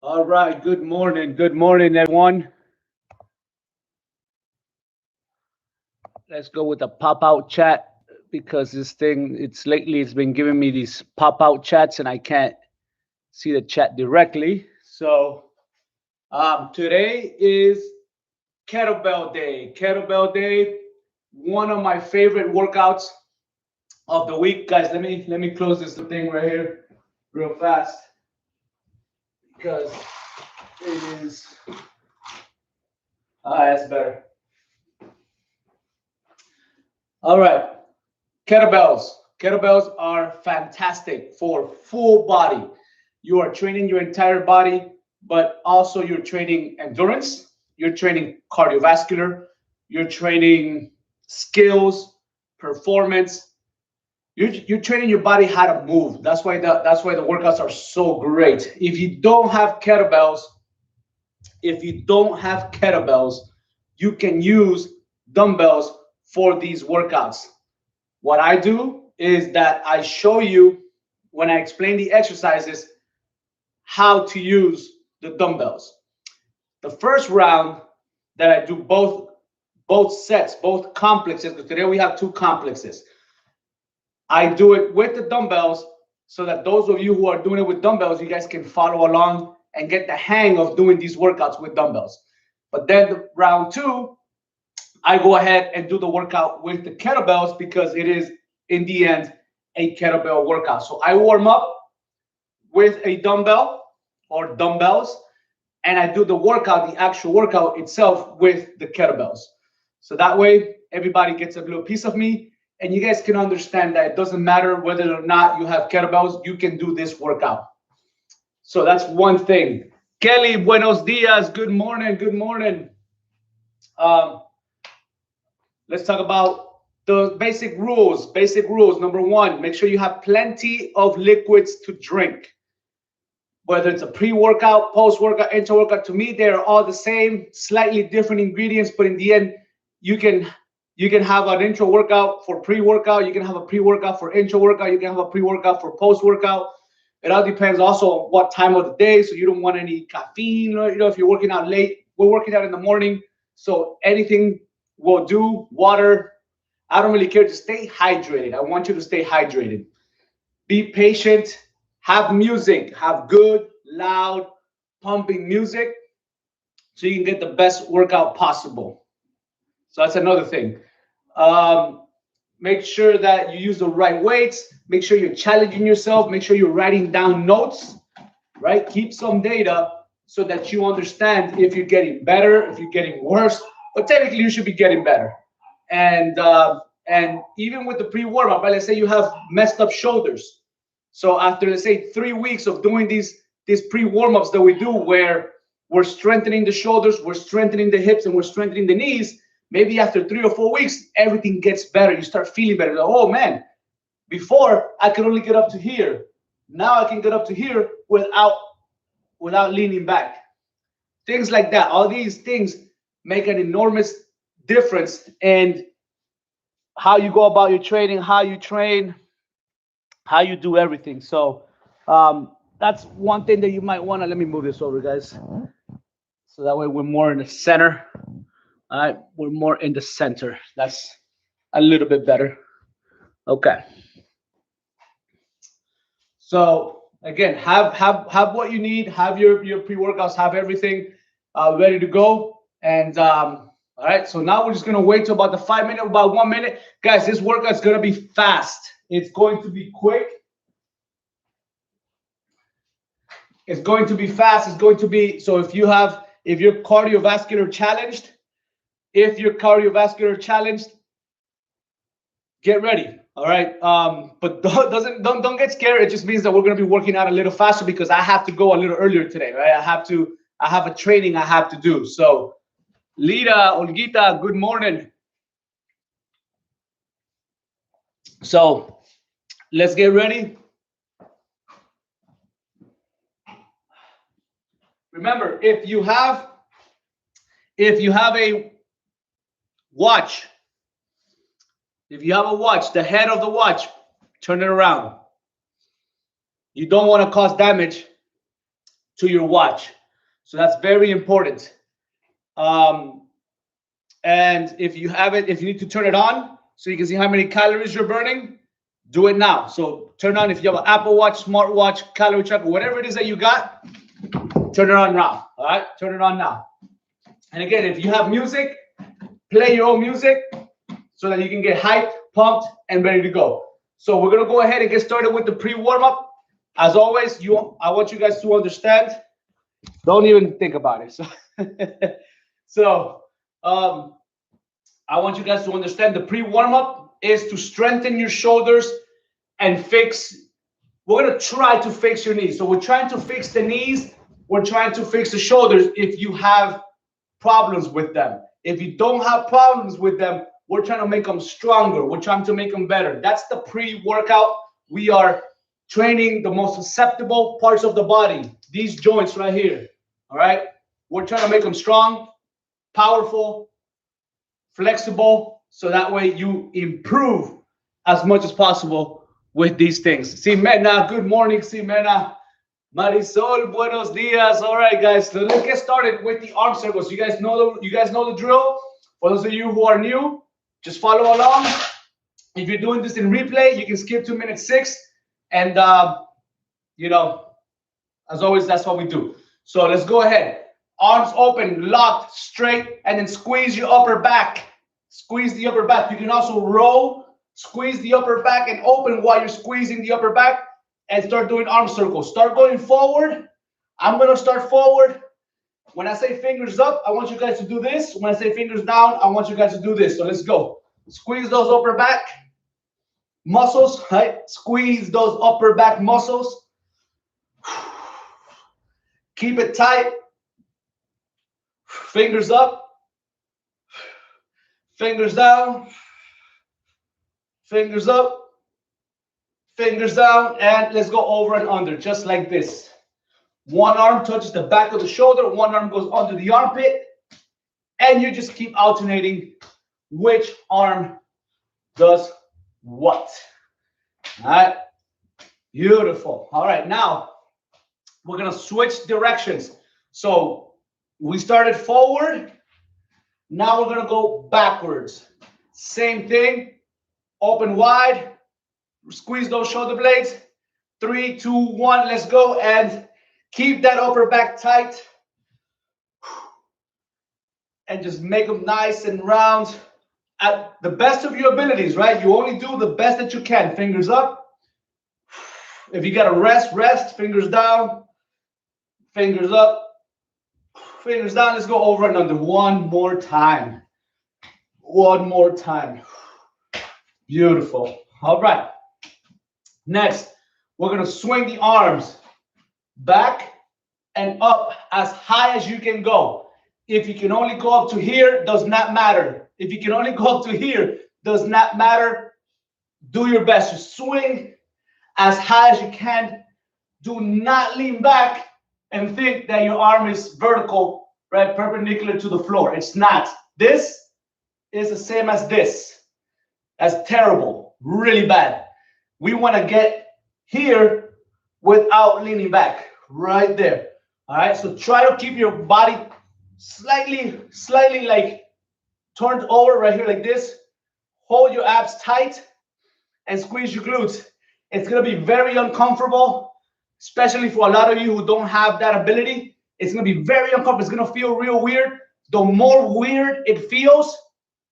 All right, good morning. Good morning, everyone. Let's go with the pop-out chat because this thing, it's been giving me these pop-out chats and I can't see the chat directly. So today is Kettlebell Day. Kettlebell Day, one of my favorite workouts of the week. Guys, let me close this thing right here real fast because it is that's better. All right. Kettlebells. Kettlebells are fantastic for full body. You are training your entire body, but also you're training endurance, you're training cardiovascular, you're training skills, performance. You're training your body how to move. That's why the workouts are so great. If you don't have kettlebells, you can use dumbbells for these workouts. What I do is that I show you when I explain the exercises how to use the dumbbells. The first round that I do both sets, both complexes, because today we have two complexes. I do it with the dumbbells so that those of you who are doing it with dumbbells, you guys can follow along and get the hang of doing these workouts with dumbbells. But then round two, I go ahead and do the workout with the kettlebells because it is, in the end, a kettlebell workout. So I warm up with a dumbbell or dumbbells, and I do the workout, the actual workout itself, with the kettlebells. So that way, everybody gets a little piece of me, and you guys can understand that it doesn't matter whether or not you have kettlebells, you can do this workout. So that's one thing. Kelly, buenos dias. Good morning. Good morning. Let's talk about the basic rules. Basic rules. Number one, make sure you have plenty of liquids to drink. Whether it's a pre-workout, post-workout, intra-workout, to me, they're all the same, slightly different ingredients, but in the end, you can have an intro workout for pre-workout, you can have a pre-workout for intro workout, you can have a pre-workout for post-workout. It all depends also on what time of the day, so you don't want any caffeine, if you're working out late. We're working out in the morning, so anything will do. Water, I don't really care. Just stay hydrated. I want you to stay hydrated. Be patient. Have music. Have good, loud, pumping music so you can get the best workout possible. So that's another thing. Make sure that you use the right weights. Make sure you're challenging yourself. Make sure you're writing down notes, right? Keep some data so that you understand if you're getting better, if you're getting worse. But technically, you should be getting better. And even with the pre-warm-up, right? Let's say you have messed up shoulders. So after, let's say, 3 weeks of doing these pre-warm-ups that we do, where we're strengthening the shoulders, we're strengthening the hips, and we're strengthening the knees, maybe after 3 or 4 weeks, everything gets better. You start feeling better. Like, oh, man, before I could only get up to here. Now I can get up to here without leaning back. Things like that. All these things make an enormous difference in how you go about your training, how you train, how you do everything. So that's one thing that you might want to, let me move this over, guys. So that way we're more in the center. All right, we're more in the center. That's a little bit better. Okay. So again, have what you need, have your pre-workouts, have everything ready to go. And all right, so now we're just gonna wait till about the 5 minute, about 1 minute. Guys, this workout's gonna be fast. It's going to be quick. It's going to be fast. It's going to be, so if you're cardiovascular challenged, get ready. All right. But don't get scared. It just means that we're gonna be working out a little faster because I have to go a little earlier today, right? I have a training I have to do. So Lita, Olgita, good morning. So let's get ready. Remember, if you have a watch, the head of the watch, turn it around. You don't want to cause damage to your watch. So that's very important. And if you have it, if you need to turn it on so you can see how many calories you're burning, do it now. So turn on, if you have an Apple Watch, smartwatch, calorie tracker, whatever it is that you got, turn it on now. All right, turn it on now. And again, if you have music, play your own music so that you can get hyped, pumped, and ready to go. So we're gonna go ahead and get started with the pre-warm-up. As always, I want you guys to understand. Don't even think about it. So, I want you guys to understand the pre-warm-up is to strengthen your shoulders and fix. We're gonna try to fix your knees. So we're trying to fix the knees. We're trying to fix the shoulders if you have problems with them. If you don't have problems with them, we're trying to make them stronger. We're trying to make them better. That's the pre-workout. We are training the most susceptible parts of the body, these joints right here. All right, we're trying to make them strong, powerful, flexible, so that way you improve as much as possible with these things. Ximena, good morning, Ximena. Marisol, buenos dias. All right, guys, so let's get started with the arm circles. You guys know the drill. For those of you who are new, just follow along. If you're doing this in replay, you can skip to minute 6. And, you know, as always, that's what we do. So let's go ahead. Arms open, locked, straight, and then squeeze your upper back. Squeeze the upper back. You can also roll, squeeze the upper back, and open while you're squeezing the upper back, and start doing arm circles. Start going forward. I'm going to start forward. When I say fingers up, I want you guys to do this. When I say fingers down, I want you guys to do this. So let's go. Squeeze those upper back muscles, right? Squeeze those upper back muscles. Keep it tight. Fingers up. Fingers down. Fingers up. Fingers down. And let's go over and under, just like this. One arm touches the back of the shoulder. One arm goes under the armpit. And you just keep alternating which arm does what. All right. Beautiful. All right. Now, we're going to switch directions. So we started forward. Now we're going to go backwards. Same thing. Open wide. Squeeze those shoulder blades. 3, 2, 1. Let's go. And keep that upper back tight. And just make them nice and round at the best of your abilities, right? You only do the best that you can. Fingers up. If you got to rest, rest. Fingers down. Fingers up. Fingers down. Let's go over and under one more time. One more time. Beautiful. All right. Next, we're going to swing the arms back and up as high as you can go. If you can only go up to here, does not matter. If you can only go up to here, does not matter. Do your best. Just swing as high as you can. Do not lean back and think that your arm is vertical, right, perpendicular to the floor. It's not. This is the same as this. That's terrible, really bad. We want to get here without leaning back, right there. All right, so try to keep your body slightly like turned over right here like this. Hold your abs tight and squeeze your glutes. It's going to be very uncomfortable, especially for a lot of you who don't have that ability. It's going to be very uncomfortable. It's going to feel real weird. The more weird it feels,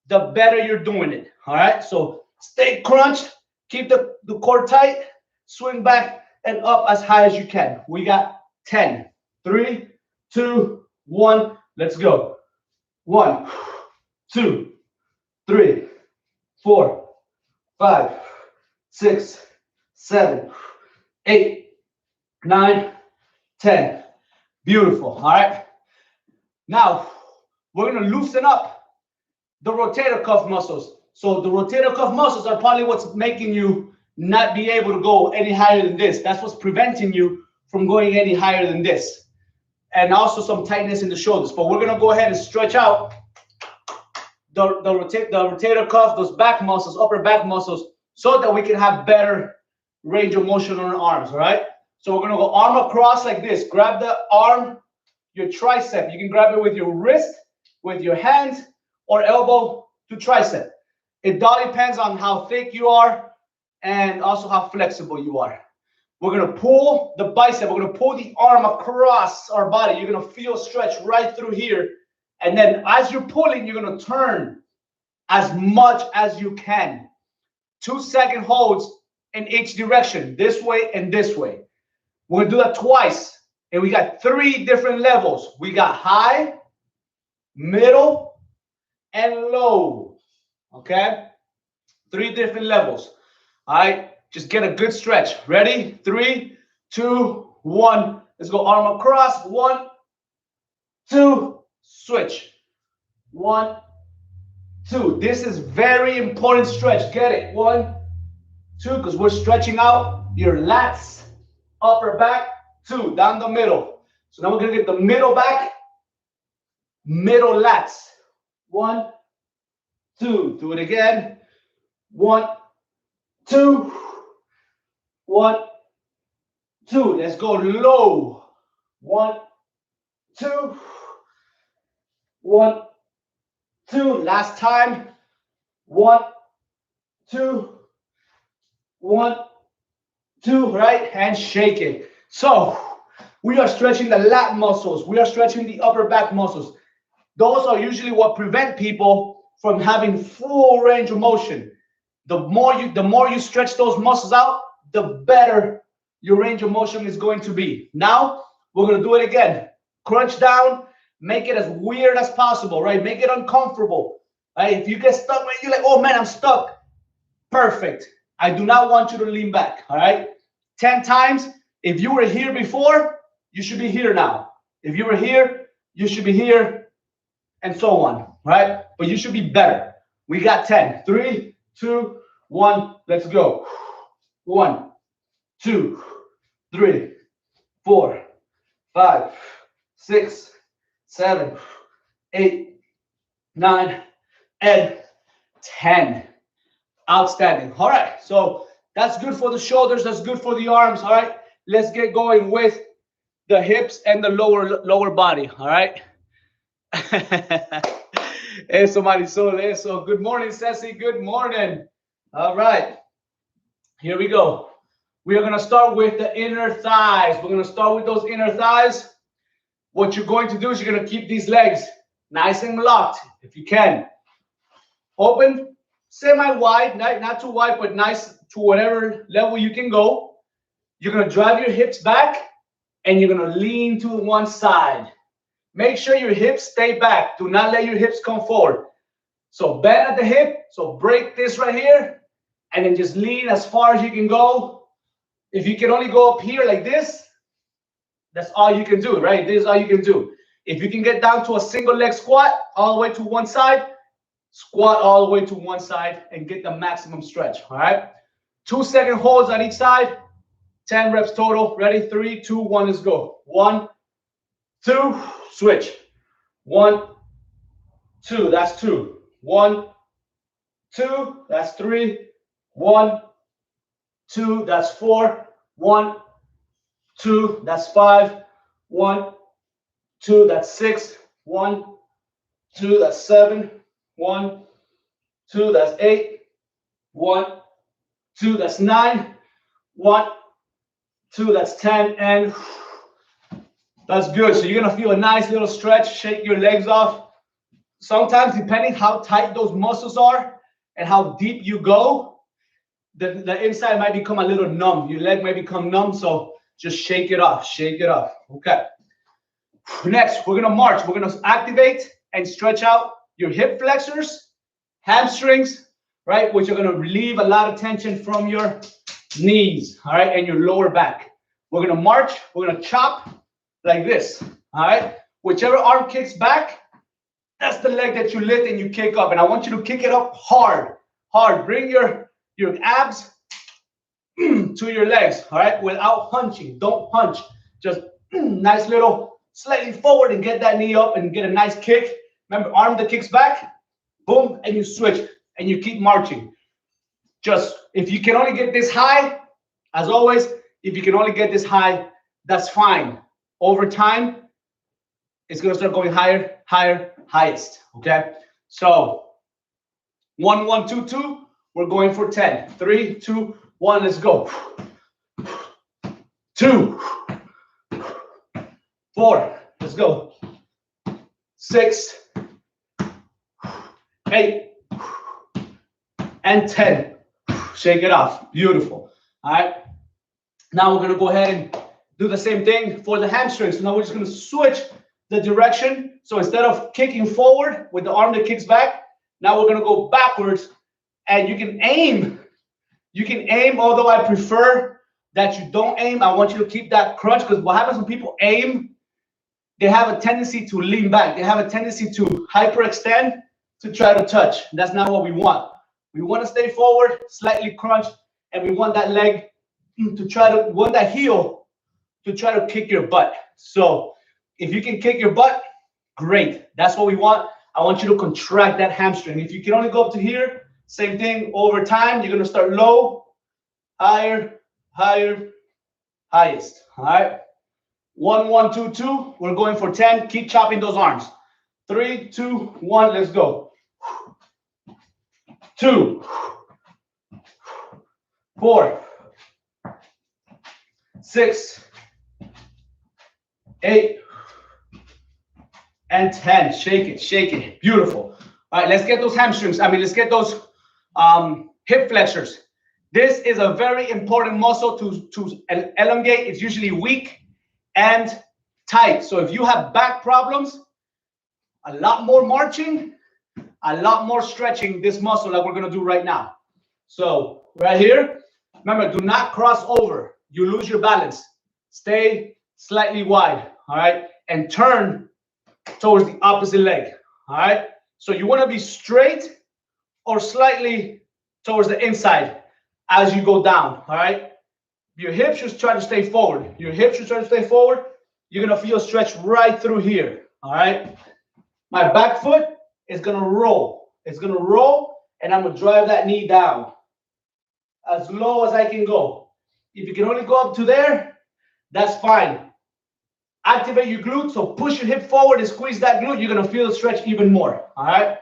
the better you're doing it. All right, so stay crunched. Keep the core tight. Swing back and up as high as you can. We got 10. 3, 2, 1. Let's go. 1, 2, 3, 4, 5, 6, 7, 8, 9, 10. Beautiful. All right. Now, we're going to loosen up the rotator cuff muscles. So the rotator cuff muscles are probably what's making you not be able to go any higher than this. That's what's preventing you from going any higher than this. And also some tightness in the shoulders. But we're going to go ahead and stretch out the rotator cuff, those back muscles, upper back muscles, so that we can have better range of motion on our arms, all right? So we're gonna go arm across like this. Grab the arm, your tricep. You can grab it with your wrist, with your hand, or elbow to tricep. It all depends on how thick you are and also how flexible you are. We're gonna pull the bicep. We're gonna pull the arm across our body. You're gonna feel stretch right through here. And then as you're pulling, you're gonna turn as much as you can. 2-second holds in each direction, this way and this way. We're gonna do that twice. And we got 3 different levels. We got high, middle, and low. Okay? 3 different levels. All right? Just get a good stretch. Ready? 3, 2, 1. Let's go arm across. 1, 2, switch. 1, 2. This is very important stretch. Get it? 1, 2, because we're stretching out your lats, upper back. 2, down the middle. So now we're gonna get the middle back, middle lats. 1, 2. Do it again. 1, 2. 1, 2. Let's go low. 1, 2. 1, 2. Last time. 1, 2. 1, 2. Right? And shake it. So we are stretching the lat muscles. We are stretching the upper back muscles. Those are usually what prevent people from having full range of motion. The more you stretch those muscles out, the better your range of motion is going to be. Now we're going to do it again. Crunch down, make it as weird as possible, right? Make it uncomfortable. Right? If you get stuck, right, you're like, oh man, I'm stuck. Perfect. I do not want you to lean back. All right. 10 times. If you were here before, you should be here now. If you were here, you should be here, and so on, right? But you should be better. We got 10. 3, 2, 1. Let's go. 1, 2, 3, 4, 5, 6, 7, 8, 9, and 10. Outstanding. All right. So that's good for the shoulders. That's good for the arms. All right. Let's get going with the hips and the lower body. All right. Eso, Marisol. Eso. Good morning, Ceci. Good morning. All right. Here we go. We are going to start with the inner thighs. We're going to start with those inner thighs. What you're going to do is you're going to keep these legs nice and locked, if you can. Open, semi-wide, not too wide, but nice to whatever level you can go. You're going to drive your hips back, and you're going to lean to one side. Make sure your hips stay back. Do not let your hips come forward. So bend at the hip. So break this right here, and then just lean as far as you can go. If you can only go up here like this, that's all you can do, right? This is all you can do. If you can get down to a single leg squat all the way to one side, squat all the way to one side and get the maximum stretch, all right? 2-second holds on each side. 10 reps total. Ready? 3, 2, 1. Let's go. 1, 2. Switch. 1, 2. That's 2. 1, 2. That's 3. 1, 2. That's 4. 1, 2. That's 5. 1, 2. That's 6. 1, 2. That's 7. 1, 2. That's 8. 1, 2. That's 9. 1, 2. That's 10. And that's good. So you're going to feel a nice little stretch. Shake your legs off. Sometimes, depending how tight those muscles are and how deep you go, the inside might become a little numb. Your leg might become numb. So just shake it off. Shake it off. Okay. Next, we're going to march. We're going to activate and stretch out your hip flexors, hamstrings, right? Which are going to relieve a lot of tension from your knees, all right, and your lower back. We're going to march. We're going to chop like this, all right? Whichever arm kicks back, that's the leg that you lift and you kick up. And I want you to kick it up hard, hard. Bring your abs to your legs, all right, without punching. Don't punch. Just nice little slightly forward and get that knee up and get a nice kick. Remember, arm that kicks back, boom, and you switch and you keep marching. Just, if you can only get this high, as always, If you can only get this high, that's fine. Over time, it's gonna start going higher, higher, highest, okay? So 1, 1, 2, 2, we're going for 10. 3, 2, 1, let's go. 2, 4, let's go. 6, 8, and 10. Shake it off. Beautiful. All right. Now we're going to go ahead and do the same thing for the hamstrings. So now we're just going to switch the direction. So instead of kicking forward with the arm that kicks back, now we're going to go backwards. And you can aim. You can aim, although I prefer that you don't aim. I want you to keep that crunch, because what happens when people aim, they have a tendency to lean back. They have a tendency to hyperextend to try to touch. That's not what we want. We want to stay forward, slightly crunch, and we want that leg to try to, want that heel to try to kick your butt. So if you can kick your butt, great. That's what we want. I want you to contract that hamstring. If you can only go up to here, same thing. Over time, you're going to start low, higher, higher, highest. All right. 1, 1, 2, 2. We're going for 10. Keep chopping those arms. 3, 2, 1. Let's go. 2, 4, 6, 8, and 10. Shake it, shake it. Beautiful. All right, let's get those hamstrings. Let's get those hip flexors. This is a very important muscle to elongate. It's usually weak and tight. So if you have back problems, a lot more marching, a lot more stretching this muscle like we're going to do right now. So right here, remember, do not cross over. You lose your balance. Stay slightly wide, all right? And turn towards the opposite leg, all right? So you want to be straight or slightly towards the inside as you go down, all right? Your hips should try to stay forward. Your hips should try to stay forward. You're going to feel stretch right through here, all right? My back foot is going to roll. It's going to roll, and I'm going to drive that knee down as low as I can go. If you can only go up to there, that's fine. Activate your glute, so push your hip forward and squeeze that glute. You're going to feel the stretch even more, all right?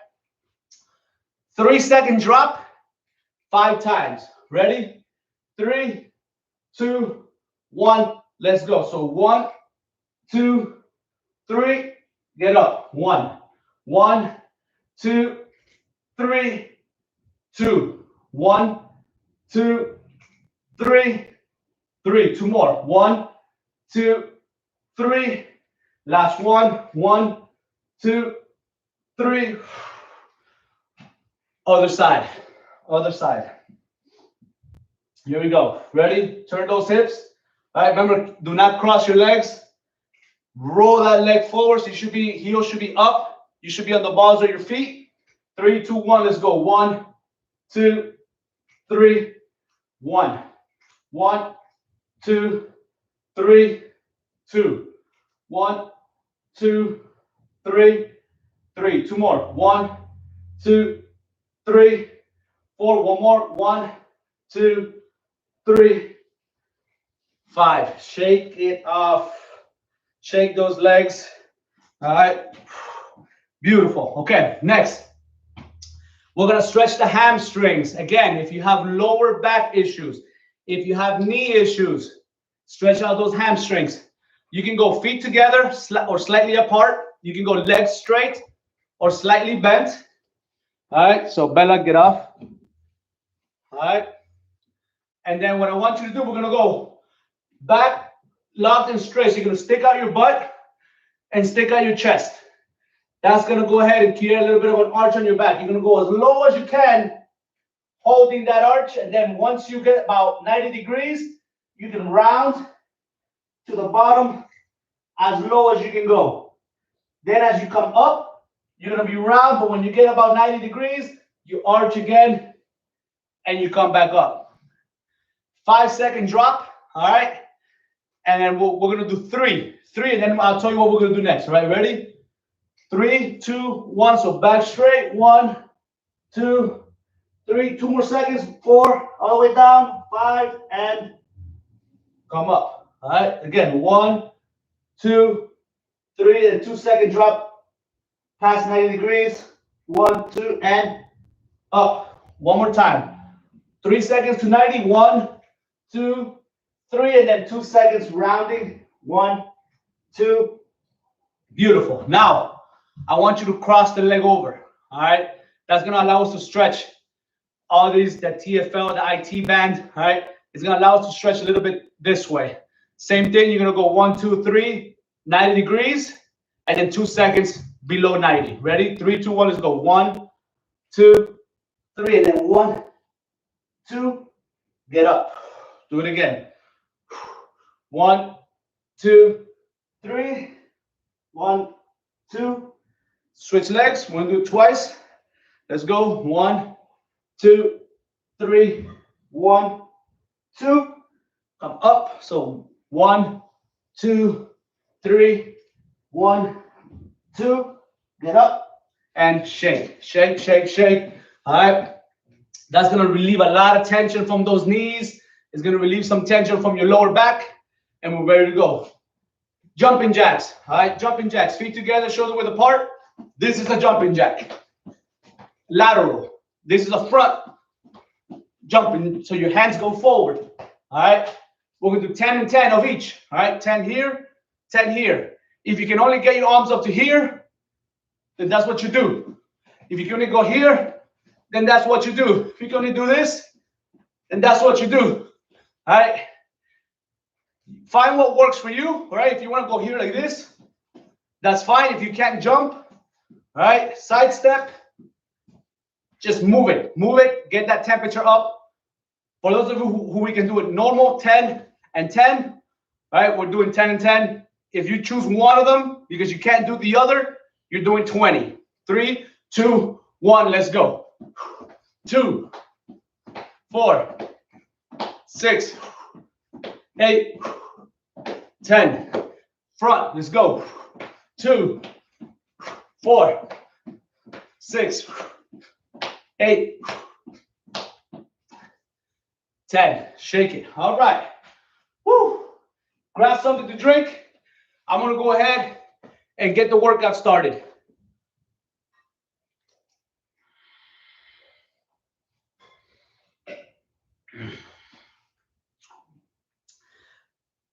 3-second drop, 5 times. Ready? 3, 2, 1, let's go. So 1, 2, 3, get up. 1, 1, 2, 3, 2, 1, 2, 3, 3. 2 more. 1, 2, 3. Last one. 1, 2, 3. Other side. Other side. Here we go. Ready? Turn those hips. All right. Remember, do not cross your legs. Roll that leg forward. So you should be, heel should be up. You should be on the balls of your feet. 3, 2, 1. Let's go. 1, 2, 3, 1. 1, 2, 3, 2. 1, 2, 3, 3. 2 more. 1, 2, 3, 4. 1 more. 1, 2, 3, 5. Shake it off. Shake those legs. All right. Beautiful. Okay. Next, we're going to stretch the hamstrings. Again, if you have lower back issues, if you have knee issues, stretch out those hamstrings. You can go feet together or slightly apart. You can go legs straight or slightly bent. All right. So Bella, get off. All right. And then what I want you to do, we're going to go back, locked and straight. So you're going to stick out your butt and stick out your chest. That's going to go ahead and create a little bit of an arch on your back. You're going to go as low as you can, holding that arch. And then once you get about 90 degrees, you can round to the bottom as low as you can go. Then as you come up, you're going to be round. But when you get about 90 degrees, you arch again and you come back up. 5-second drop. All right. And then we're going to do 3. 3. And then I'll tell you what we're going to do next. All right. Ready? 3, 2, 1. So back straight. 1, 2, 3. 2 more seconds. 4. All the way down. 5. And come up. All right, again, 1, 2, 3, and 2-second drop past 90 degrees. 1, 2, and up. One more time. 3 seconds to 90. 1, 2, 3, and then 2 seconds rounding. 1, 2. Beautiful. Now, I want you to cross the leg over. All right, that's gonna allow us to stretch all these, the TFL, the IT band. All right, it's gonna allow us to stretch a little bit this way. Same thing. You're gonna go 1, 2, 3, 90 degrees, and then 2 seconds below 90. Ready? 3, 2, 1. Let's go. 1, 2, 3, and then 1, 2. Get up. Do it again. 1, 2, 3. 1, 2. Switch legs. We're gonna do it twice. Let's go. 1, 2, 3. 1, 2. Come up. So 1, 2, 3. 1, 2. Get up and shake, shake, shake, shake. All right. That's gonna relieve a lot of tension from those knees. It's gonna relieve some tension from your lower back, and we're ready to go. Jumping jacks. All right, jumping jacks. Feet together, shoulder width apart. This is a jumping jack. Lateral. This is a front jumping, so your hands go forward. All right. We're gonna do 10 and 10 of each. All right, 10 here, 10 here. If you can only get your arms up to here, then that's what you do. If you can only go here, then that's what you do. If you can only do this, then that's what you do. All right. Find what works for you. All right. If you want to go here like this, that's fine. If you can't jump, all right, side step, just move it. Move it. Get that temperature up. For those of you who we can do it normal, 10 and 10. All right. We're doing 10 and 10. If you choose one of them because you can't do the other, you're doing 20. 3, 2, 1. Let's go. 2, 4, 6, 8, 10. Front. Let's go. 2, 4, 6, 8, 10. Shake it. All right. Woo. Grab something to drink. I'm going to go ahead and get the workout started.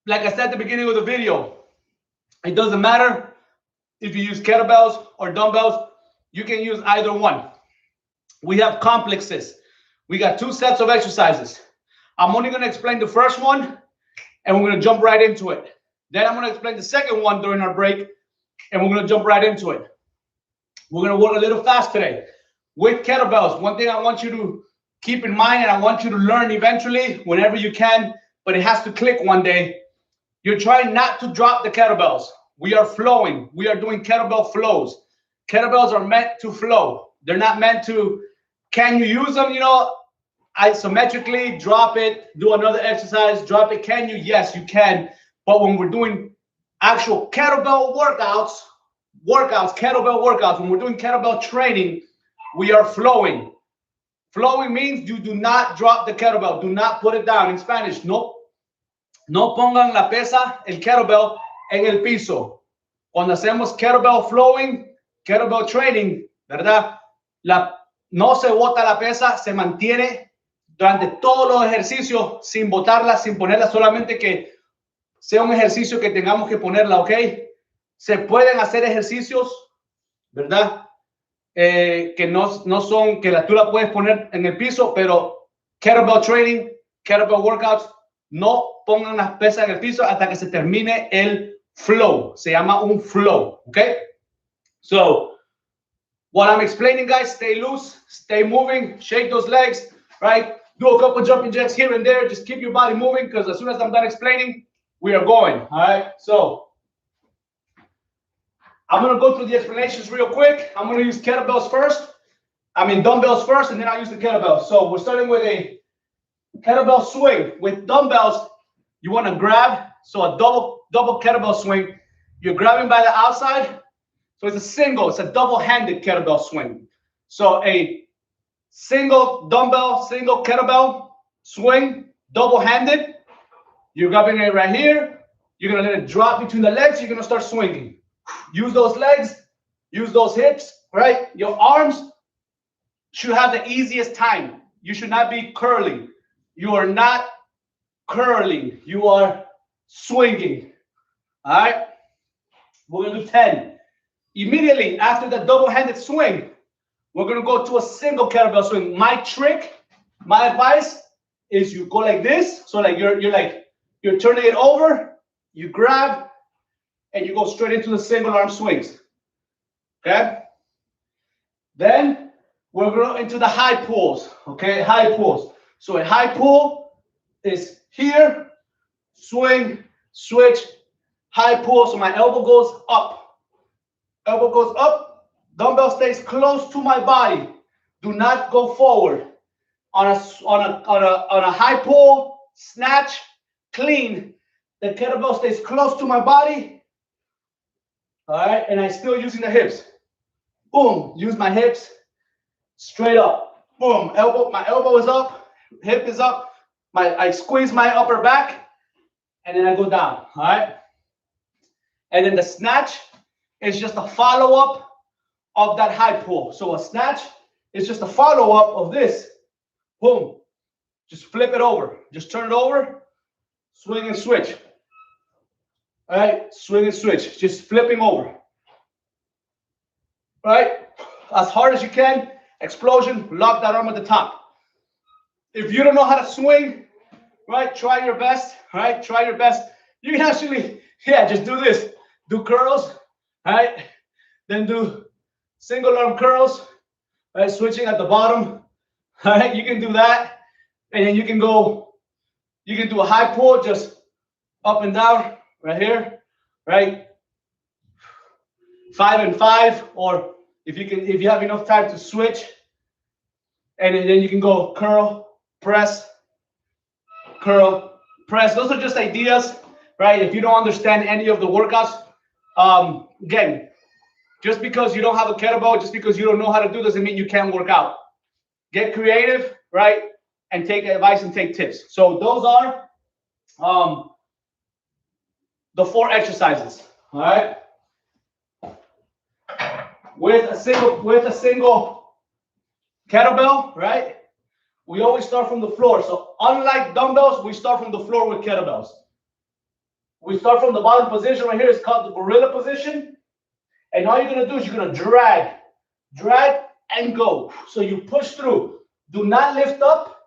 Like I said at the beginning of the video, it doesn't matter if you use kettlebells or dumbbells. You can use either one. We have complexes. We got 2 sets of exercises. I'm only going to explain the first one, and we're going to jump right into it. Then I'm going to explain the second one during our break, and we're going to jump right into it. We're going to work a little fast today. With kettlebells, one thing I want you to keep in mind, and I want you to learn eventually, whenever you can, but it has to click one day. You're trying not to drop the kettlebells. We are flowing. We are doing kettlebell flows. Kettlebells are meant to flow. They're not meant to, can you use them, you know, isometrically, drop it, do another exercise, drop it. Can you? Yes, you can. But when we're doing actual kettlebell workouts, kettlebell workouts, when we're doing kettlebell training, we are flowing. Flowing means you do not drop the kettlebell. Do not put it down. In Spanish, no pongan la pesa, el kettlebell, en el piso. Cuando hacemos kettlebell flowing, kettlebell training, ¿verdad? No se bota la pesa, se mantiene durante todos los ejercicios sin botarla, sin ponerla, solamente que sea un ejercicio que tengamos que ponerla, ¿ok? Se pueden hacer ejercicios, ¿verdad? Que no son, que tú la puedes poner en el piso, pero kettlebell training, kettlebell workouts, no pongan las pesas en el piso hasta que se termine el flow. Se llama un flow, okay? So, while I'm explaining, guys, stay loose, stay moving, shake those legs, right? Do a couple jumping jacks here and there. Just keep your body moving, because as soon as I'm done explaining, we are going, all right? So, I'm going to go through the explanations real quick. I'm going to use dumbbells first, and then I'll use the kettlebells. So, we're starting with a kettlebell swing. With dumbbells, you want to grab, so a double kettlebell swing. You're grabbing by the outside. So it's a double-handed kettlebell swing. So a single dumbbell, single kettlebell swing, double-handed. You're grabbing it right here. You're gonna let it drop between the legs. You're gonna start swinging. Use those legs, use those hips, right? Your arms should have the easiest time. You should not be curling. You are not curling. You are swinging. All right? We're gonna do 10. Immediately after the double-handed swing, we're gonna go to a single kettlebell swing. My trick, my advice is you go like this. So like you're turning it over, you grab, and you go straight into the single arm swings. Okay? Then we're going into the high pulls. Okay, high pulls. So a high pull is here, swing, switch, high pull. So my elbow goes up. Elbow goes up. Dumbbell stays close to my body. Do not go forward. On a high pull, snatch, clean. The kettlebell stays close to my body. All right, and I'm still using the hips. Boom, use my hips straight up. Boom, elbow, my elbow is up, hip is up. I squeeze my upper back, and then I go down. All right, and then the snatch is just a follow-up of that high pull. So a snatch is just a follow-up of this. Boom, just flip it over, just turn it over, swing and switch. All right, swing and switch, just flipping over. All right, as hard as you can, explosion, lock that arm at the top. If you don't know how to swing, right, try your best, right, try your best. You can actually, just do this. Do curls, right, then do single arm curls, right, switching at the bottom, all right, you can do that. And then you can do a high pull, just up and down, right here, right? 5 and 5, or if you have enough time to switch, and then you can go curl, press, curl, press. Those are just ideas, right? If you don't understand any of the workouts, again, just because you don't have a kettlebell, just because you don't know how to do doesn't mean you can't work out. Get creative, right? And take advice and take tips. So those are the 4 exercises. All right. With a single kettlebell, right? We always start from the floor. So unlike dumbbells, we start from the floor with kettlebells. We start from the bottom position right here. It's called the gorilla position. And all you're gonna do is you're gonna drag and go. So you push through. Do not lift up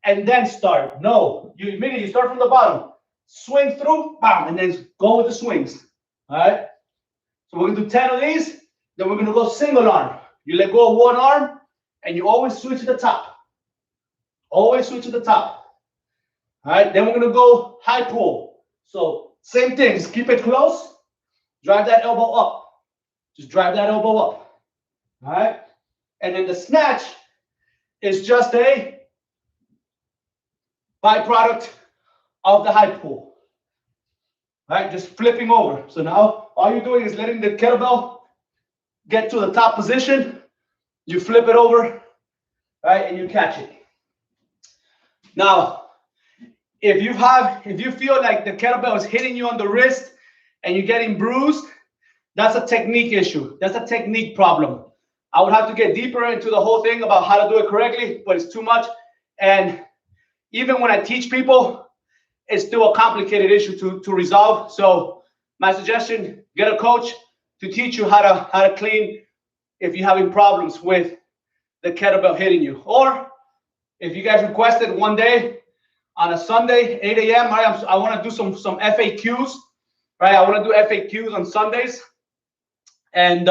and then start. No, you immediately start from the bottom. Swing through, bam, and then go with the swings. All right. So we're gonna do 10 of these. Then we're gonna go single arm. You let go of one arm, and you always switch to the top. Always switch to the top. All right. Then we're gonna go high pull. So same thing. Just keep it close. Drive that elbow up. Just drive that elbow up. All right. And then the snatch is just a byproduct of the high pull. All right, just flipping over. So now all you're doing is letting the kettlebell get to the top position. You flip it over, right, and you catch it. Now, if you feel like the kettlebell is hitting you on the wrist and you're getting bruised, that's a technique issue. That's a technique problem. I would have to get deeper into the whole thing about how to do it correctly, but it's too much. And even when I teach people, it's still a complicated issue to resolve. So my suggestion, get a coach to teach you how to clean if you're having problems with the kettlebell hitting you. Or if you guys requested one day on a Sunday, 8 a.m., I want to do some FAQs, right? I want to do FAQs on Sundays. And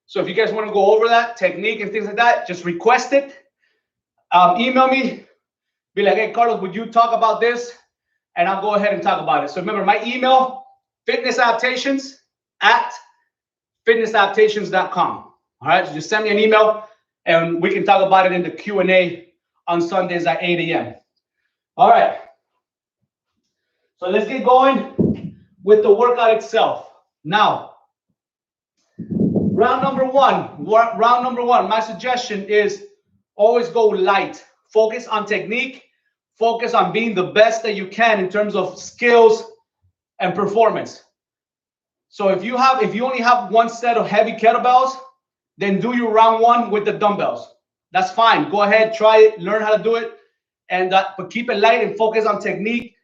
so if you guys want to go over that technique and things like that, just request it. Email me. Be like, hey, Carlos, would you talk about this? And I'll go ahead and talk about it. So remember, my email, fitnessadaptations@fitnessadaptations.com. All right, so just send me an email, and we can talk about it in the Q&A on Sundays at 8 a.m. All right. So let's get going with the workout itself. Now, round number one, my suggestion is always go light. Focus on technique. focus on being the best that you can in terms of skills and performance. So if you only have one set of heavy kettlebells, then do your round one with the dumbbells. That's fine. Go ahead, try it, learn how to do it, but keep it light and focus on technique,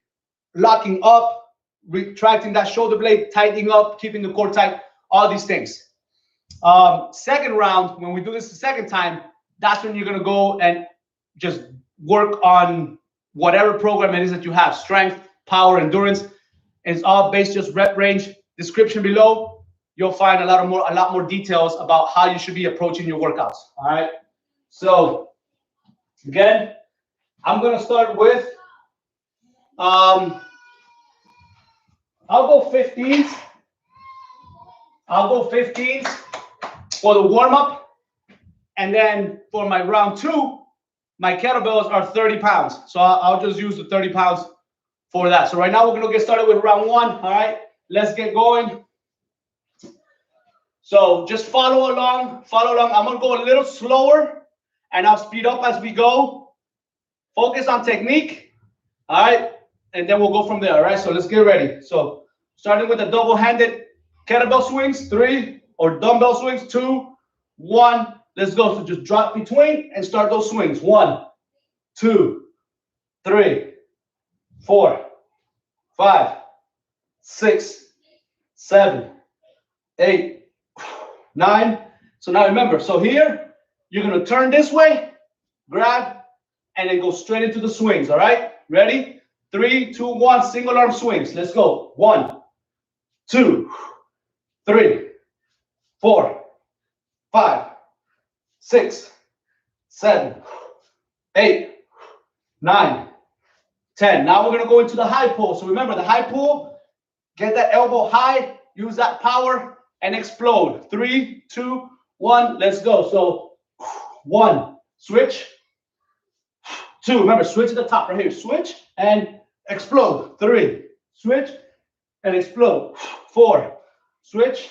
locking up, retracting that shoulder blade, tightening up, keeping the core tight, all these things. Second round, when we do this the second time, that's when you're gonna go and just work on whatever program it is that you have, strength, power, endurance. It's all based just rep range. Description below, you'll find a lot more details about how you should be approaching your workouts. All right. So again, I'm gonna start with I'll go 15s. I'll go 15s for the warm-up. And then for my round two, my kettlebells are 30 pounds. So I'll just use the 30 pounds for that. So right now we're gonna get started with round one. All right, let's get going. So just follow along, follow along. I'm gonna go a little slower and I'll speed up as we go. Focus on technique, all right? And then we'll go from there, all right? So let's get ready. So starting with the double-handed kettlebell swings, 3, or dumbbell swings, 2, 1. Let's go. So just drop between and start those swings. 1, 2, 3, 4, 5, 6, 7, 8, 9. So now remember, so here, you're gonna turn this way, grab, and then go straight into the swings, all right? Ready? 3, 2, 1, single arm swings. Let's go. 1, 2, 3, 4, 5, 6, 7, 8, 9, 10. Now we're gonna go into the high pull. So remember the high pull, get that elbow high, use that power, and explode. 3, 2, 1, let's go. So 1, switch. 2, remember, switch at the top right here. Switch and explode. 3, switch and explode. 4, switch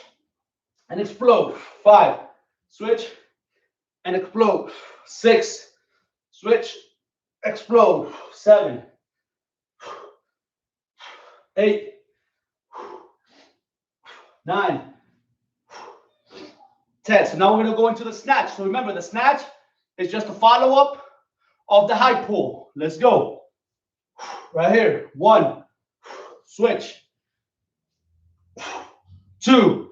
and explode. 5, switch and explode. 6, switch, explode. 7, 8, 9, 10. So now we're going to go into the snatch. So remember, the snatch is just a follow-up of the high pull. Let's go. Right here. 1, switch. 2,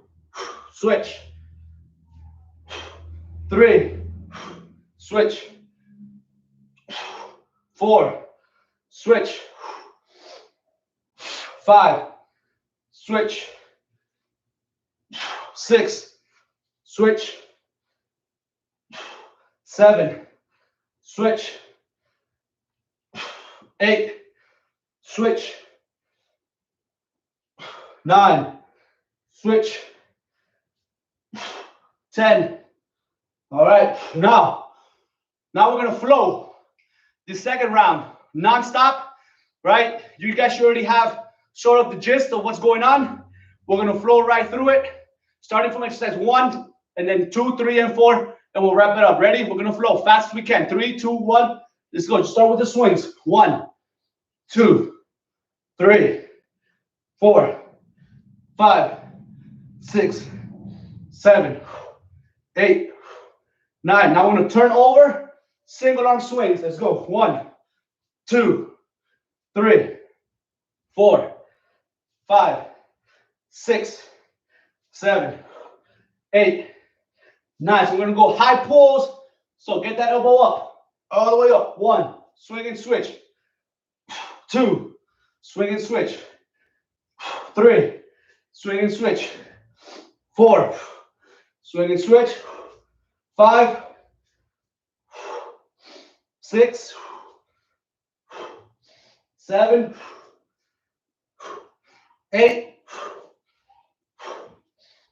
switch. 3, switch. 4, switch. 5, switch. 6, switch. 7, switch. 8, switch. 9, switch. 10. All right, now we're gonna flow the second round non-stop, right? You guys should already have sort of the gist of what's going on. We're gonna flow right through it, starting from exercise 1, and then 2, 3, and 4, and we'll wrap it up. Ready? We're gonna flow fast as we can. 3, 2, 1. Let's go. Just start with the swings. 1, 2, 3, 4, 5, 6, 7, 8, 9. Now we're gonna turn over, single arm swings. Let's go. 1, 2, 3, 4, 5, 6, 7, 8, 9. So we're gonna go high pulls. So get that elbow up, all the way up. 1, swing and switch. 2, swing and switch. 3, swing and switch. 4, swing and switch. 5, 6, 7, 8,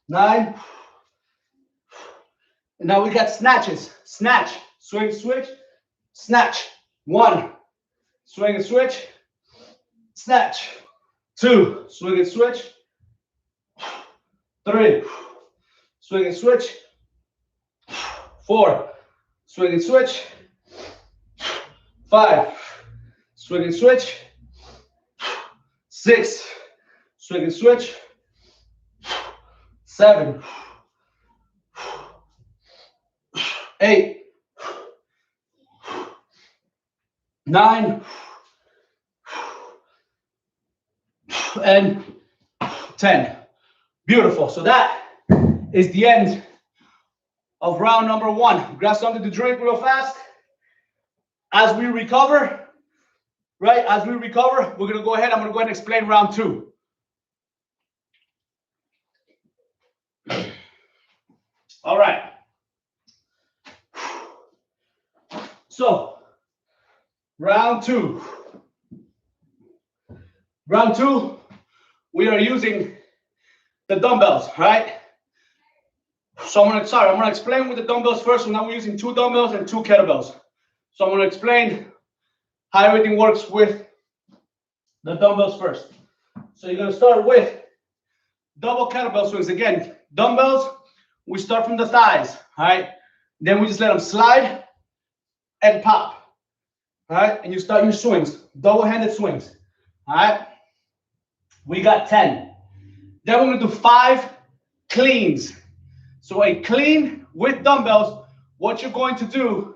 9. And now we got snatches. Snatch, swing, switch, snatch. 1, swing and switch, snatch. 2, swing and switch. 3, swing and switch. 4, swing and switch. 5, swing and switch. 6, swing and switch. 7, 8, 9, and 10. Beautiful. So that is the end of round number 1. Grab something to drink real fast. As we recover, right? As we recover, we're going to go ahead. I'm going to go ahead and explain round 2. All right. So, round 2. Round 2, we are using the dumbbells, right? So I'm gonna explain with the dumbbells first. So now we're using 2 dumbbells and 2 kettlebells. So I'm gonna explain how everything works with the dumbbells first. So you're gonna start with double kettlebell swings. Again, dumbbells, we start from the thighs, all right? Then we just let them slide and pop, all right? And you start your swings, double-handed swings, all right? We got 10. Then we're gonna do 5 cleans. So a clean with dumbbells, what you're going to do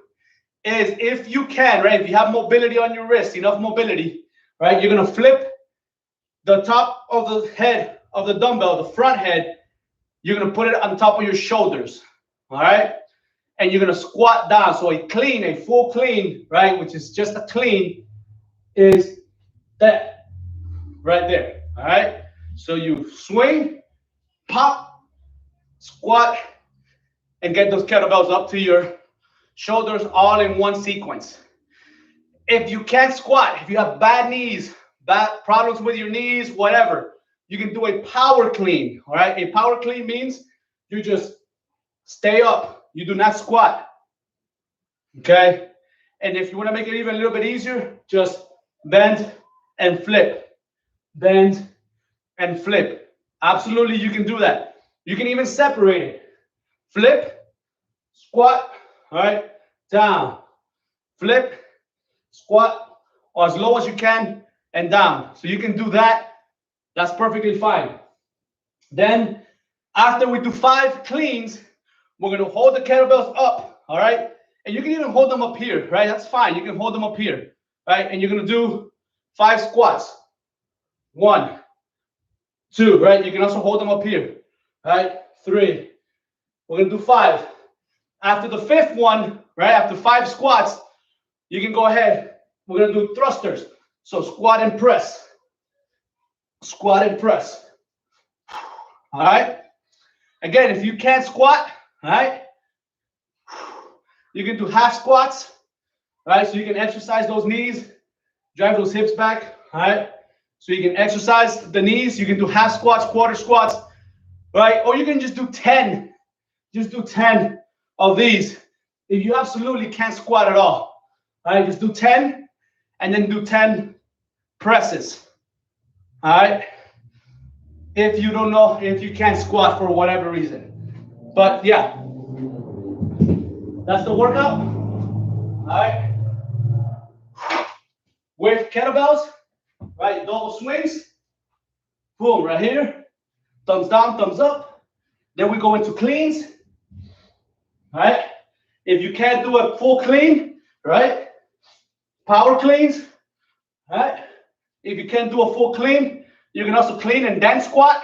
is, if you can, right, if you have mobility on your wrist, enough mobility, right, you're gonna flip the top of the head of the dumbbell, the front head, you're gonna put it on top of your shoulders, all right? And you're gonna squat down. So a clean, a full clean, right, which is just a clean, is that right there, all right? So you swing, pop, squat, and get those kettlebells up to your shoulders all in one sequence. If you can't squat, if you have bad knees, bad problems with your knees, whatever, you can do a power clean, all right? A power clean means you just stay up. You do not squat, okay? And if you want to make it even a little bit easier, just bend and flip. Bend and flip. Absolutely, you can do that. You can even separate it. Flip, squat, all right, down. Flip, squat, or as low as you can, and down. So you can do that. That's perfectly fine. Then, after we do 5 cleans, we're going to hold the kettlebells up, all right? And you can even hold them up here, right? That's fine. You can hold them up here, right? And you're going to do 5 squats. 1, 2, right? You can also hold them up here, right? 3. We're going to do 5. After the 5th one, right? After 5 squats, you can go ahead. We're going to do thrusters. So squat and press. Squat and press. All right? Again, if you can't squat, all right? You can do half squats, right? So you can exercise those knees, drive those hips back, all right? So you can exercise the knees. You can do half squats, quarter squats, right? Or you can just do 10. Just do 10 of these. If you absolutely can't squat at all, all right? Just do 10 and then do 10 presses, all right? If you don't know, if you can't squat for whatever reason. But yeah, that's the workout, all right? With kettlebells, right? Double swings, boom, right here. Thumbs down, thumbs up. Then we go into cleans, right? If you can't do a full clean, right? Power cleans, right? If you can't do a full clean, you can also clean and then squat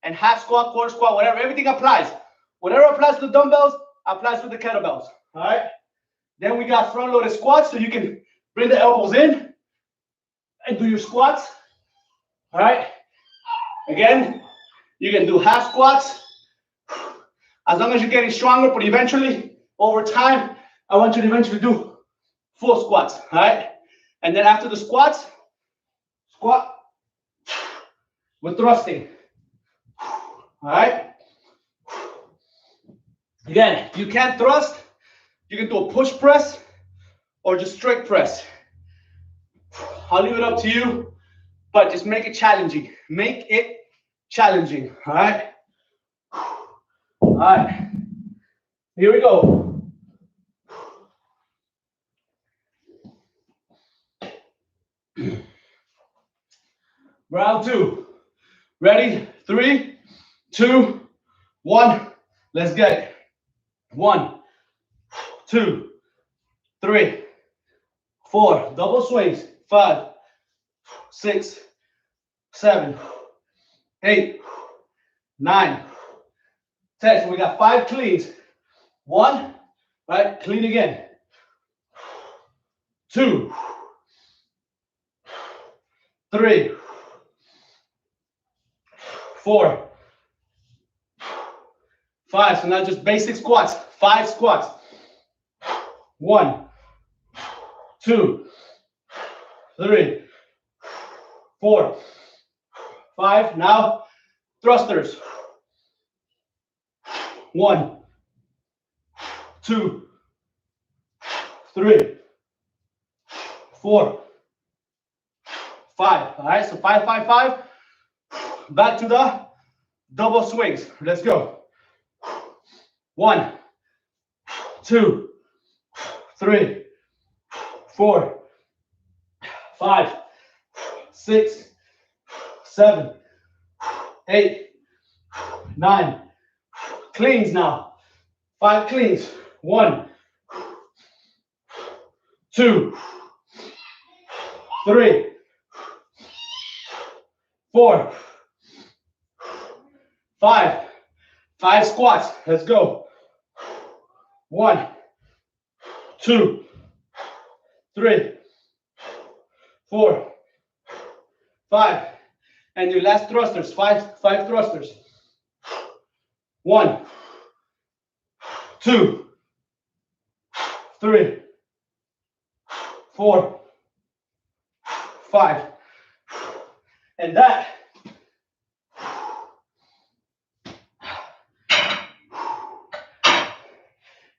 and half squat, quarter squat, whatever. Everything applies. Whatever applies to the dumbbells applies to the kettlebells, all right? Then we got front loaded squats, so you can bring the elbows in and do your squats, all right? Again, you can do half squats as long as you're getting stronger, but eventually, over time, I want you to eventually do full squats, all right? And then after the squats, squat with thrusting, all right? Again, if you can't thrust, you can do a push press or just straight press. I'll leave it up to you, but just make it challenging. Make it challenging, all right? All right, here we go. Round two. Ready? 3, 2, 1. Let's get it. 1, 2, 3, 4. Double swings. 5, 6, 7, 8, 9, 10. So we got 5 cleans. 1, right? Clean again. 2, 3, 4, 5. So now just basic squats. 5 squats. 1, 2, 3, 4, 5. Now thrusters. 1, 2, 3, 4, 5. All right, so 5, 5, 5. Back to the double swings. Let's go. 1, 2, 3, 4, 5, 6, 7, 8, 9. Cleans now. 5 cleans. 1, 2, 3, 4, 5. 5 squats. Let's go. 1, 2, 3, 4, 5. And your last thrusters. 5 thrusters. 1, 2, 3, 4, 5. And that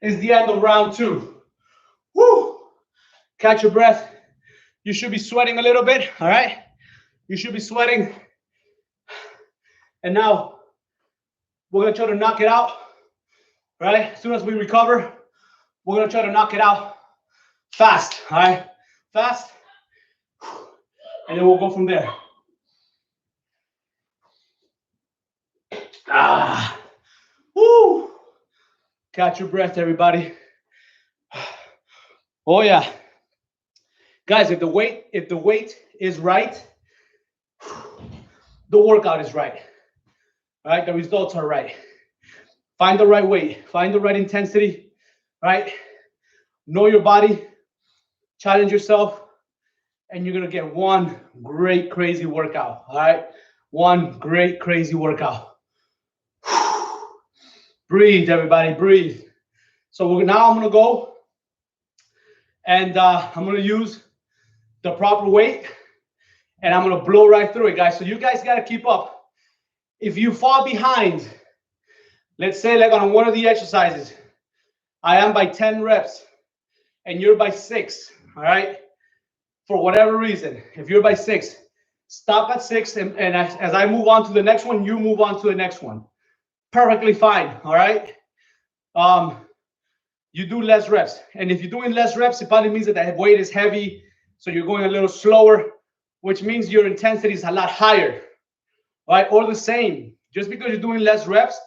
is the end of round 2. Woo! Catch your breath. You should be sweating a little bit, all right? You should be sweating. And now we're gonna try to knock it out, right? As soon as we recover, we're gonna try to knock it out fast, all right? Fast. And then we'll go from there. Woo! Catch your breath, everybody. Oh yeah. Guys, if the weight is right, the workout is right. All right, the results are right. Find the right weight, find the right intensity, right? Know your body, challenge yourself, and you're gonna get one great, crazy workout, all right? One great, crazy workout. Breathe, everybody, breathe. So now I'm gonna go and I'm gonna use the proper weight and I'm gonna blow right through it, guys. So you guys gotta keep up. If you fall behind, let's say like on one of the exercises, I am by 10 reps and you're by 6, all right? For whatever reason, if you're by 6, stop at 6 and as I move on to the next one, you move on to the next one. Perfectly fine, all right? You do less reps. And if you're doing less reps, it probably means that the weight is heavy, so you're going a little slower, which means your intensity is a lot higher, right? Or the same. Just because you're doing less reps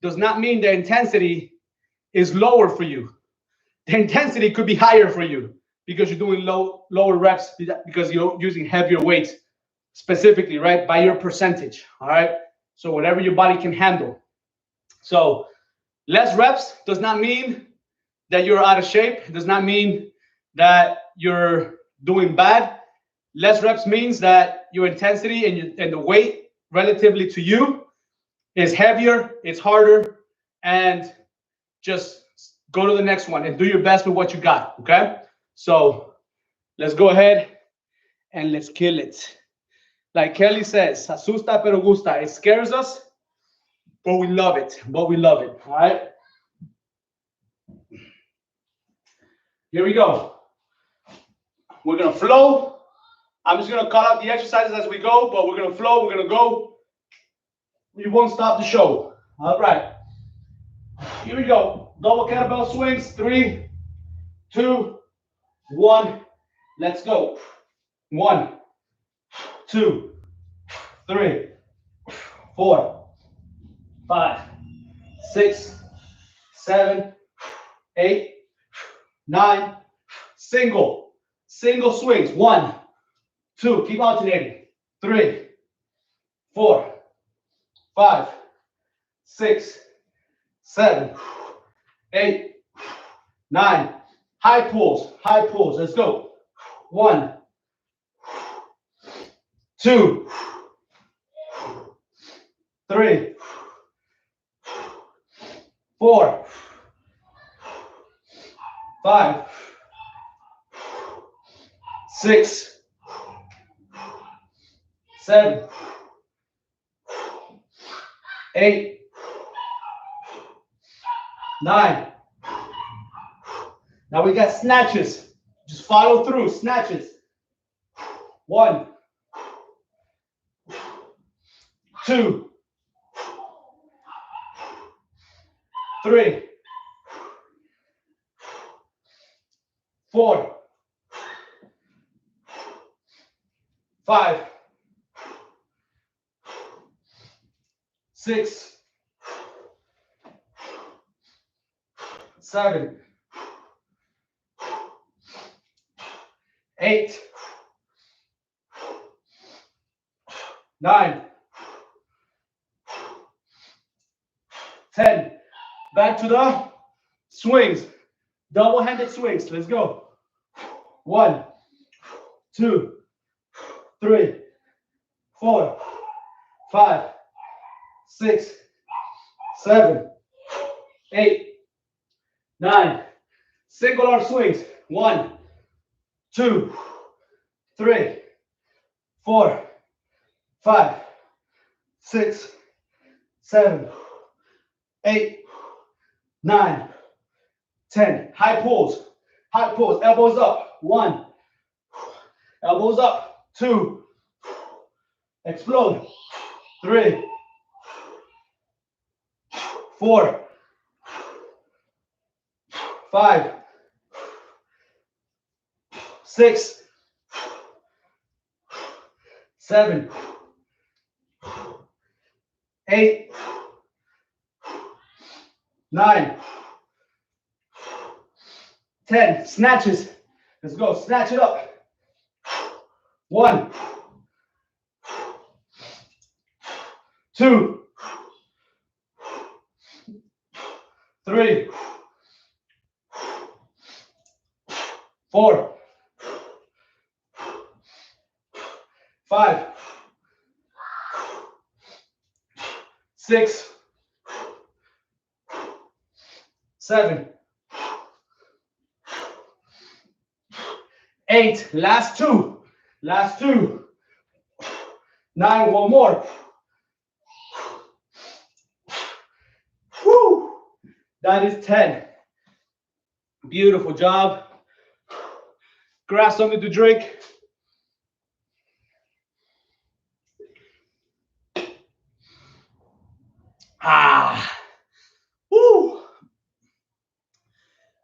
does not mean the intensity is lower for you. The intensity could be higher for you because you're doing lower reps because you're using heavier weights specifically, right? By your percentage, all right? So whatever your body can handle. So less reps does not mean that you're out of shape. It does not mean that you're doing bad. Less reps means that your intensity and the weight relatively to you is heavier, it's harder, and just go to the next one and do your best with what you got, okay? So let's go ahead and let's kill it. Like Kelly says, asusta pero gusta. It scares us, but we love it. All right? Here we go. We're going to flow. I'm just going to call out the exercises as we go, but we're going to flow. We're going to go. We won't stop the show. All right. Here we go. Double kettlebell swings. 3, 2, 1. Let's go. 1, 2, 3, 4, 5, 6, 7, 8, 9. Single swings. 1, 2. Keep alternating. 3, 4, 5, 6, 7, 8, 9. High pulls. Let's go. 1, 2, 3, 4, 5, 6, 7, 8, 9. Now we got snatches. Just follow through. Snatches. 1, 2, 3, 4, 5, 6, 7, 8, 9, 10. Back to the swings. Double-handed swings. Let's go. 1, 2, 3, 4, 5, 6, 7, 8, 9. Single arm swings. 1, 2, 3, 4, 5, 6, 7, 8, 9, 10. High pulls. Elbows up. 1. Elbows up. 2. Explode. 3, 4, 5, 6, 7, 8, 9, 10. Snatches. Let's go. Snatch it up. 1, 2, 3, 4, 5, 6, 7, 8. Last two. 9. One more. Woo. That is 10. Beautiful job. Grab something to drink. Woo.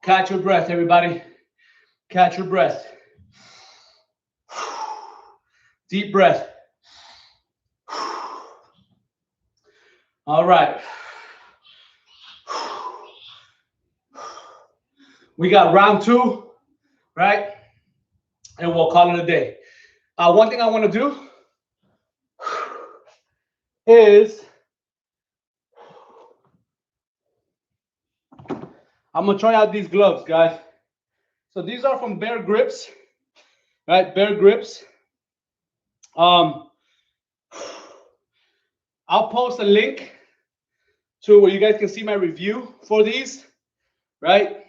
Catch your breath, everybody. Catch your breath. Deep breath. All right. We got round 2, right? And we'll call it a day. One thing I want to do is I'm going to try out these gloves, guys. So these are from Bear Grips, right? Bear Grips. I'll post a link to where you guys can see my review for these, right?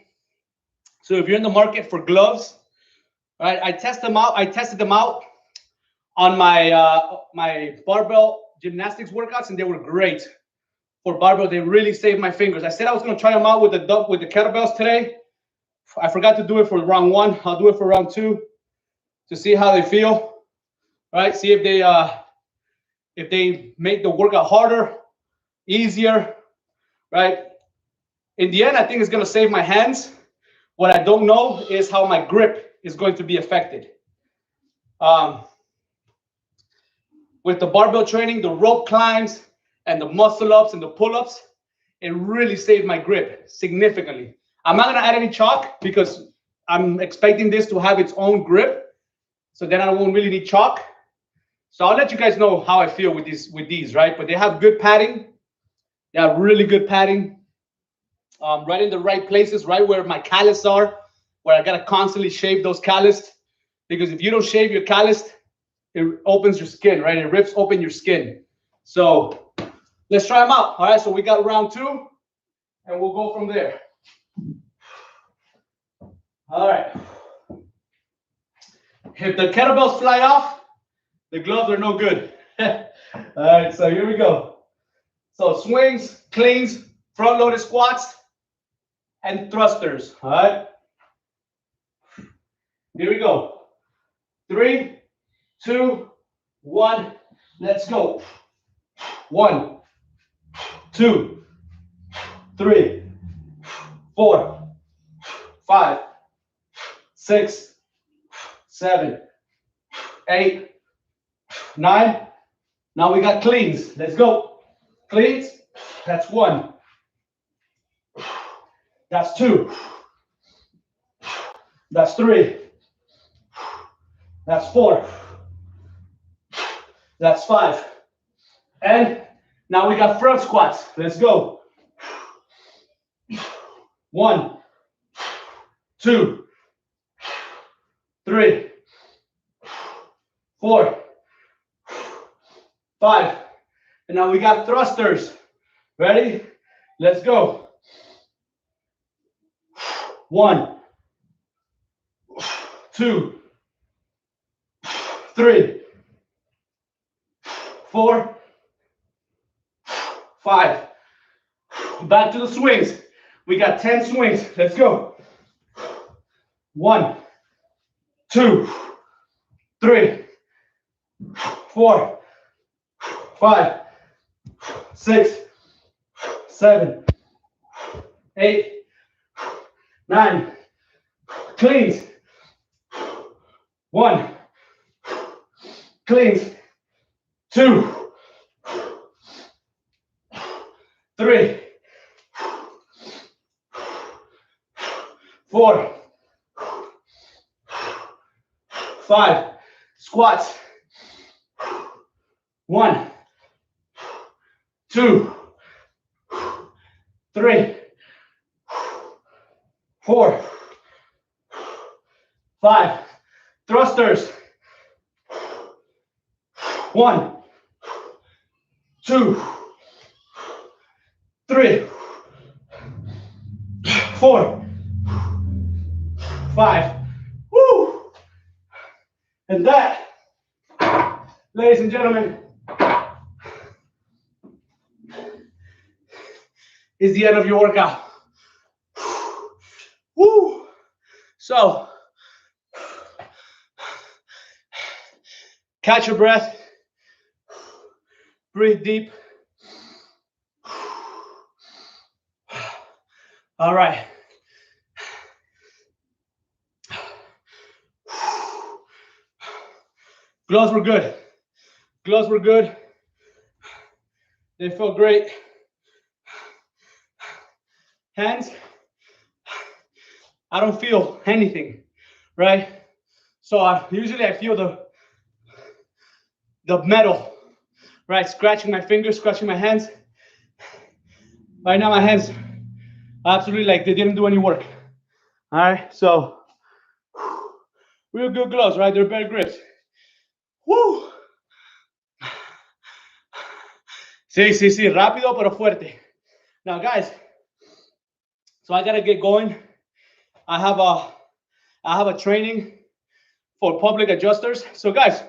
So if you're in the market for gloves, right? I tested them out on my my barbell gymnastics workouts, and they were great for barbell. They really saved my fingers. I said I was going to try them out with the kettlebells today. I forgot to do it for round 1. I'll do it for round 2 to see how they feel. Right? See if they make the workout harder, easier. Right? In the end, I think it's going to save my hands. What I don't know is how my grip is going to be affected. With the barbell training, the rope climbs and the muscle ups and the pull-ups, it really saved my grip significantly. I'm not gonna add any chalk because I'm expecting this to have its own grip. So then I won't really need chalk. So I'll let you guys know how I feel with these, right? But they have good padding. They have really good padding. Right in the right places, right where my callus are, where I gotta constantly shave those callus. Because if you don't shave your callus, it opens your skin, right? It rips open your skin. So let's try them out. All right, so we got round 2, and we'll go from there. All right. If the kettlebells fly off, the gloves are no good. All right, so here we go. So swings, cleans, front loaded squats, and thrusters. All right. Here we go. 3, 2, 1. Let's go. 1, 2, 3, 4, 5, 6, 7, 8, 9. Now we got cleans. Let's go. Cleans. That's 1. That's 2. That's 3. That's 4. That's 5. And now we got front squats. Let's go. 1, 2, 3, 4, 5. And now we got thrusters. Ready? Let's go. 1, 2, 3, 4, 5. Back to the swings. We got 10 swings. Let's go. 1, 2, 3, 4, 5, 6, 7, 8, 9. Cleans. 1. Cleans. 2, 3, 4, 5. Squats. 1, 2, 3, 4, 5. Thrusters. 1, 2, 3, 4, 5. Woo! And that, ladies and gentlemen, is the end of your workout. Woo! So, catch your breath, breathe deep. All right. Gloves were good. Gloves were good. They felt great. Hands, I don't feel anything, right? So usually I feel the metal, right? Scratching my fingers, scratching my hands. Right now my hands absolutely like they didn't do any work. All right, so real good gloves, right? They're better grips. Woo! Sí, rápido pero fuerte. Now guys, so I gotta get going. I have a training for public adjusters. So guys,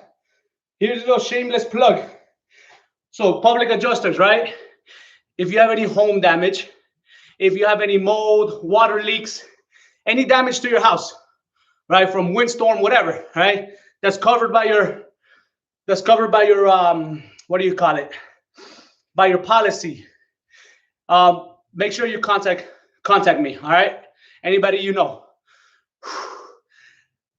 here's a little shameless plug. So public adjusters, right? If you have any home damage, if you have any mold, water leaks, any damage to your house, right? From windstorm, whatever, right? That's covered by your what do you call it? By your policy. Make sure you contact me, all right? Anybody you know.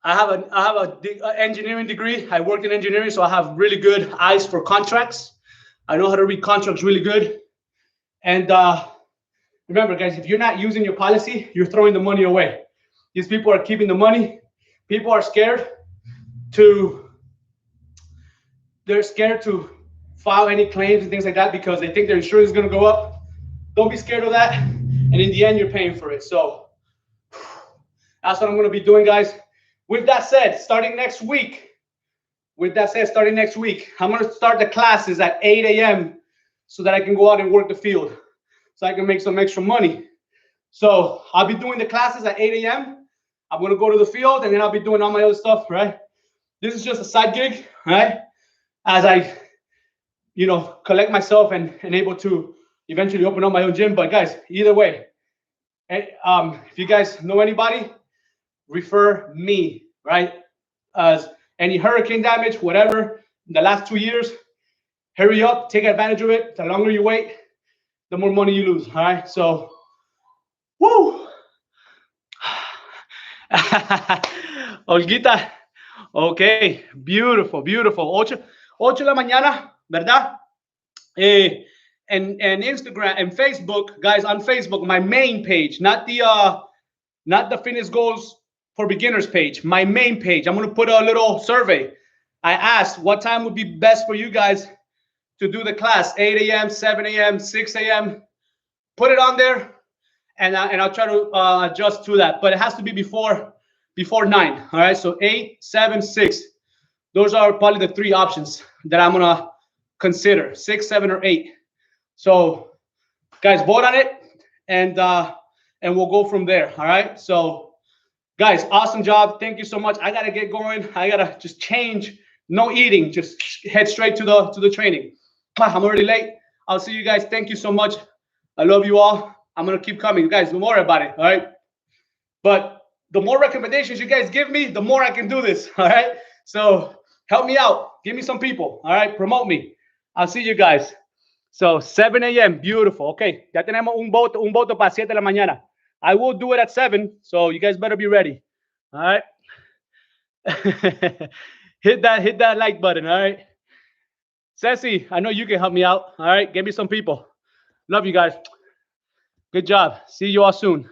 I have a engineering degree. I work in engineering, so I have really good eyes for contracts. I know how to read contracts really good. And remember, guys, if you're not using your policy, you're throwing the money away. These people are keeping the money. People are scared they're scared to file any claims and things like that because they think their insurance is going to go up. Don't be scared of that. And in the end, you're paying for it. So that's what I'm going to be doing, guys. With that said, starting next week, I'm going to start the classes at 8 a.m. so that I can go out and work the field, so I can make some extra money. So I'll be doing the classes at 8 a.m. I'm going to go to the field, and then I'll be doing all my other stuff, right? This is just a side gig, right? As I, collect myself and able to eventually open up my own gym. But guys, either way, if you guys know anybody, refer me, right? As any hurricane damage, whatever, in the last 2 years, hurry up, take advantage of it. The longer you wait, the more money you lose, all right? So, woo! Olguita, okay, beautiful, beautiful. 8 de la mañana, ¿verdad? And Instagram and Facebook, guys, on Facebook, my main page, not the fitness goals for beginners page, my main page. I'm going to put a little survey. I asked what time would be best for you guys to do the class, 8 a.m., 7 a.m., 6 a.m. Put it on there, and I'll try to adjust to that. But it has to be before 9. All right, so 8, 7, 6. Those are probably the 3 options that I'm going to consider, 6, 7, or 8. So, guys, vote on it, and we'll go from there. All right. So, guys, awesome job. Thank you so much. I gotta get going. I gotta just change. No eating. Just head straight to the training. I'm already late. I'll see you guys. Thank you so much. I love you all. I'm gonna keep coming, guys. Don't worry about it. All right. But the more recommendations you guys give me, the more I can do this. All right. So help me out. Give me some people. All right. Promote me. I'll see you guys. So 7 a.m. Beautiful. Okay. Ya tenemos un voto para 7 de la mañana. I will do it at 7. So you guys better be ready. All right. hit that like button. All right. Ceci, I know you can help me out. All right. Give me some people. Love you guys. Good job. See you all soon.